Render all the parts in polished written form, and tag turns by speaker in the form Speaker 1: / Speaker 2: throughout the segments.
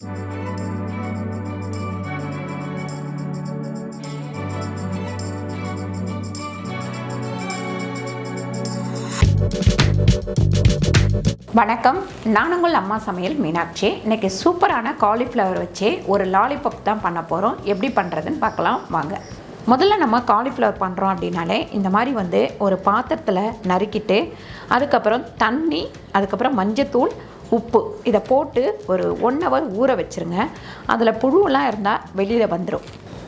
Speaker 1: வணக்கம், நான் உங்கள் அம்மா சமையல் மீனாட்சி. இன்றைக்கி சூப்பரான காலிஃப்ளவர் வச்சு ஒரு லாலிபாப் தான் பண்ண போகிறோம். எப்படி பண்ணுறதுன்னு பார்க்கலாம் வாங்க. முதல்ல நம்ம காலிஃப்ளவர் பண்ணுறோம் அப்படின்னாலே இந்த மாதிரி ஒரு பாத்திரத்தில் நறுக்கிட்டு அதுக்கப்புறம் தண்ணி, அதுக்கப்புறம் மஞ்சத்தூள், உப்பு இதை போட்டு ஒரு 1 hour ஊற வச்சுருங்க. அதில் புழுவெல்லாம் இருந்தால் வெளியில் வந்துடும்.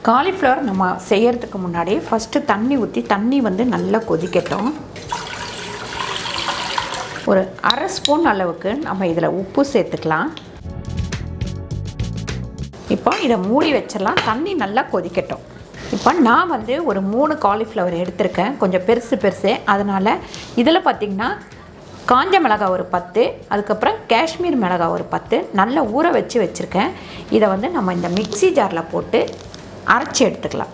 Speaker 1: காலிஃப்ளவர் நம்ம செய்கிறதுக்கு முன்னாடி ஃபஸ்ட்டு தண்ணி ஊற்றி தண்ணி நல்லா கொதிக்கட்டும். ஒரு 1/2 ஸ்பூன் அளவுக்கு நம்ம இதில் உப்பு சேர்த்துக்கலாம். இப்போ இதை மூடி வச்சிடலாம். தண்ணி நல்லா கொதிக்கட்டும். இப்போ நான் ஒரு 3 காலிஃப்ளவர் எடுத்திருக்கேன், கொஞ்சம் பெருசு. அதனால் இதில் பார்த்திங்கன்னா காஞ்ச மிளகாய் ஒரு 10, அதுக்கப்புறம் காஷ்மீர் மிளகாய் ஒரு 10 நல்லா ஊற வச்சுருக்கேன். இதை நம்ம இந்த மிக்ஸி ஜாரில் போட்டு அரைச்சி எடுத்துக்கலாம்.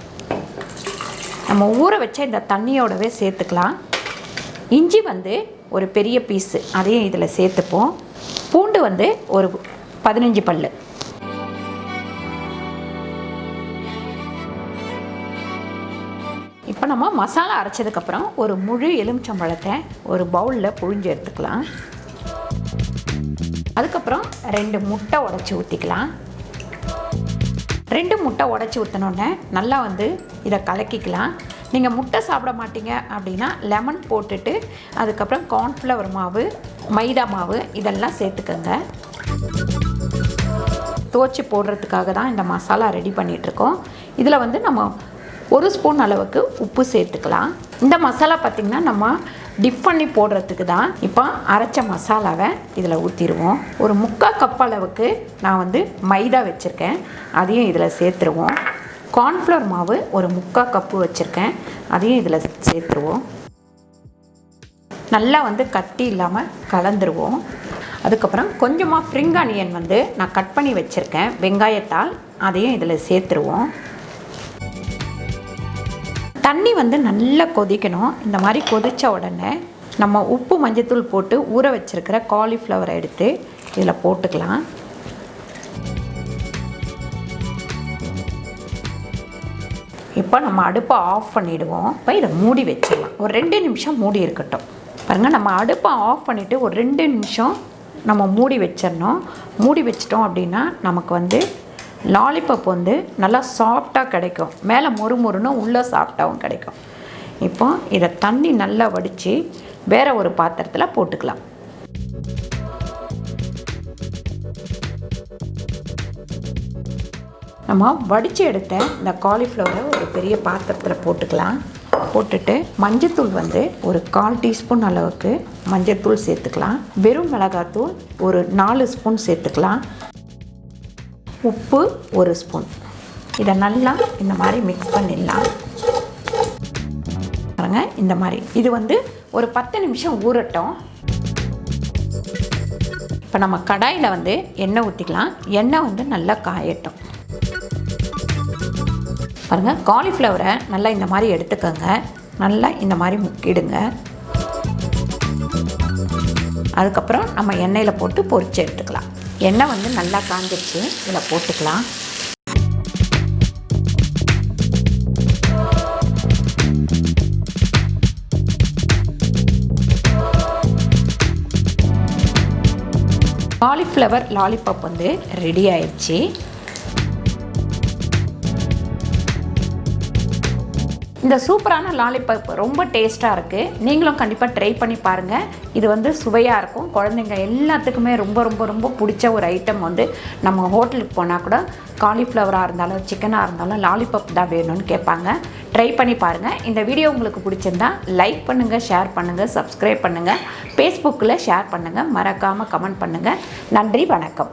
Speaker 1: நம்ம ஊற வச்ச இந்த தண்ணியோடவே சேர்த்துக்கலாம். இஞ்சி ஒரு பெரிய பீஸு அதையும் இதில் சேர்த்துப்போம். பூண்டு ஒரு 15 பல். இப்போ நம்ம மசாலா அரைச்சதுக்கப்புறம் ஒரு முழு எலுமிச்சம்பழத்தை ஒரு பவுலில் புழிஞ்சு எடுத்துக்கலாம். அதுக்கப்புறம் 2 முட்டை உடைச்சி ஊற்றிக்கலாம். 2 முட்டை உடைச்சி ஊற்றினோடனே நல்லா இதை கலக்கிக்கலாம். நீங்கள் முட்டை சாப்பிட மாட்டீங்க அப்படின்னா லெமன் போட்டுட்டு அதுக்கப்புறம் கார்ன்ஃப்ளவர் மாவு, மைதா மாவு இதெல்லாம் சேர்த்துக்கோங்க. துவச்சி போடுறதுக்காக தான் இந்த மசாலா ரெடி பண்ணிகிட்ருக்கோம். இதில் நம்ம 1 ஸ்பூன் அளவுக்கு உப்பு சேர்த்துக்கலாம். இந்த மசாலா பார்த்திங்கன்னா நம்ம டிப் பண்ணி போடுறதுக்கு தான். இப்போ அரைச்ச மசாலாவை இதில் ஊற்றிடுவோம். ஒரு 3/4 கப் அளவுக்கு நான் மைதா வச்சுருக்கேன், அதையும் இதில் சேர்த்துருவோம். கார்ன்ஃப்ளவர் மாவு ஒரு 3/4 கப்பு வச்சுருக்கேன், அதையும் இதில் சேர்த்துருவோம். நல்லா கட்டி இல்லாமல் கலந்துருவோம். அதுக்கப்புறம் கொஞ்சமாக ஸ்ப்ரிங் ஆனியன் நான் கட் பண்ணி வச்சுருக்கேன், வெங்காயத்தால், அதையும் இதில் சேர்த்துருவோம். தண்ணி நல்லா கொதிக்கணும். இந்த மாதிரி கொதித்த உடனே நம்ம உப்பு மஞ்சத்தூள் போட்டு ஊற வச்சுருக்கிற காலிஃப்ளவரை எடுத்து இதில் போட்டுக்கலாம். இப்போ நம்ம அடுப்பை ஆஃப் பண்ணிவிடுவோம். இப்போ இதை மூடி வச்சிடலாம். ஒரு 2 நிமிஷம் மூடி இருக்கட்டும். பாருங்கள், நம்ம அடுப்பை ஆஃப் பண்ணிவிட்டு ஒரு 2 நிமிஷம் நம்ம மூடி வச்சிடணும். மூடி வச்சிட்டோம் அப்படின்னா நமக்கு லாலிபாப் நல்லா சாஃப்டாக கிடைக்கும். மேலே மொறுமொறுன்னு உள்ளே சாஃப்டாகவும் கிடைக்கும். இப்போ இதை தண்ணி நல்லா வடித்து வேறு ஒரு பாத்திரத்தில் போட்டுக்கலாம். நம்ம வடித்து எடுத்த இந்த காலிஃப்ளவரை ஒரு பெரிய பாத்திரத்தில் போட்டுக்கலாம். போட்டுட்டு மஞ்சத்தூள் ஒரு 1/4 டீஸ்பூன் அளவுக்கு மஞ்சத்தூள் சேர்த்துக்கலாம். வெறும் மிளகாத்தூள் ஒரு 4 ஸ்பூன் சேர்த்துக்கலாம். உப்பு 1 ஸ்பூன். இதை நல்லா இந்த மாதிரி மிக்ஸ் பண்ணிடலாம். பாருங்க, இந்த மாதிரி இது ஒரு 10 நிமிஷம் ஊறட்டும். இப்போ நம்ம கடாயில் எண்ணெய் ஊற்றிக்கலாம். எண்ணெய் நல்லா காயட்டும். பாருங்கள், காலிஃப்ளவரை நல்லா இந்த மாதிரி எடுத்துக்கோங்க. நல்லா இந்த மாதிரி முக்கிடுங்க. அதுக்கப்புறம் நம்ம எண்ணெயில் போட்டு பொரிச்சு எடுத்துக்கலாம். எண்ணெய் நல்லா காஞ்சிடுச்சு, இதில் போட்டுக்கலாம். காலிஃப்ளவர் லாலிபாப் ரெடி ஆயிடுச்சு. இந்த சூப்பரான லாலிபாப் ரொம்ப டேஸ்ட்டாக இருக்குது. நீங்களும் கண்டிப்பாக ட்ரை பண்ணி பாருங்கள். இது சுவையாக இருக்கும். குழந்தைங்க எல்லாத்துக்குமே ரொம்ப ரொம்ப ரொம்ப பிடிச்ச ஒரு ஐட்டம். நம்ம ஹோட்டலுக்கு போனால் கூட காலிஃப்ளவராக இருந்தாலும் சிக்கனாக இருந்தாலும் லாலிபாப் தான் வேணும்னு கேட்பாங்க. ட்ரை பண்ணி பாருங்கள். இந்த வீடியோ உங்களுக்கு பிடிச்சிருந்தா லைக் பண்ணுங்கள், ஷேர் பண்ணுங்கள், சப்ஸ்கிரைப் பண்ணுங்கள், ஃபேஸ்புக்கில் ஷேர் பண்ணுங்கள், மறக்காமல் கமெண்ட் பண்ணுங்கள். நன்றி, வணக்கம்.